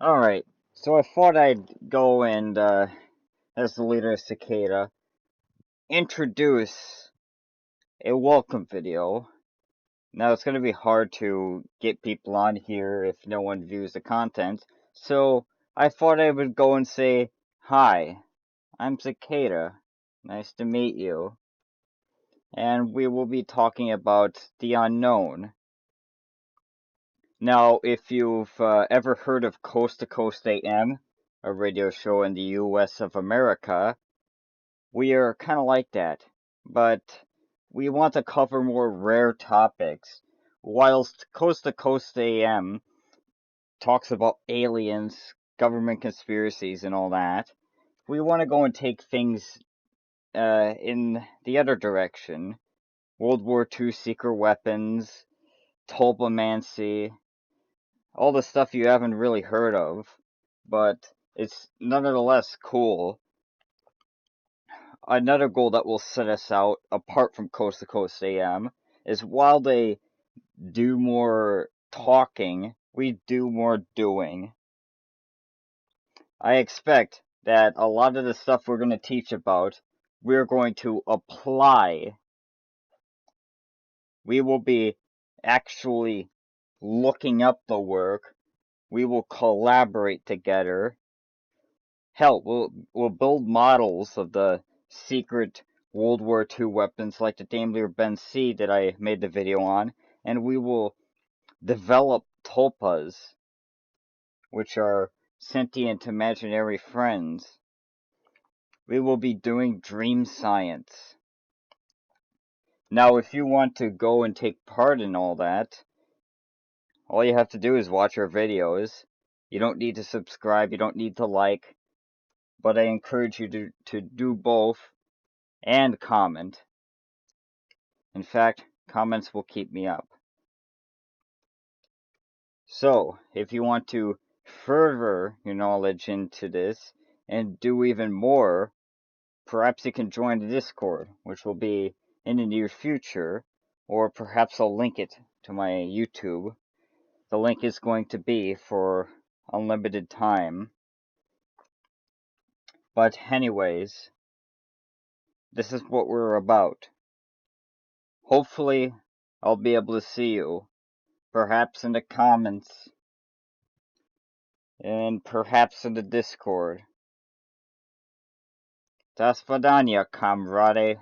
Alright, so I thought I'd go and, as the leader of Cicada, introduce a welcome video. Now, it's going to be hard to get people on here if no one views the content, so I thought I would go and say, "Hi, I'm Cicada. Nice to meet you." And we will be talking about the unknown. Now, if you've ever heard of Coast to Coast AM, a radio show in the US of America, we are kind of like that, but we want to cover more rare topics. Whilst Coast to Coast AM talks about aliens, government conspiracies, and all that, we want to go and take things in the other direction. World War II secret weapons, tulpamancy, all the stuff you haven't really heard of, but it's nonetheless cool. Another goal that will set us out, apart from Coast to Coast AM, is while they do more talking, we do more doing. I expect that a lot of the stuff we're going to teach about, we're going to apply. We will be actually looking up the work. We will collaborate together. Hell, we'll build models of the secret World War II weapons like the Daimler Benz C that I made the video on, and we will develop tulpas, which are sentient imaginary friends. We will be doing dream science. Now, if you want to go and take part in all that, all you have to do is watch our videos. You don't need to subscribe, you don't need to like, but I encourage you to do both and comment. In fact, comments will keep me up. So, if you want to further your knowledge into this and do even more, perhaps you can join the Discord, which will be in the near future, or perhaps I'll link it to my YouTube. The link is going to be for unlimited time. But anyways, this is what we're about. Hopefully, I'll be able to see you, perhaps in the comments, and perhaps in the Discord. Das Vidania, comrade.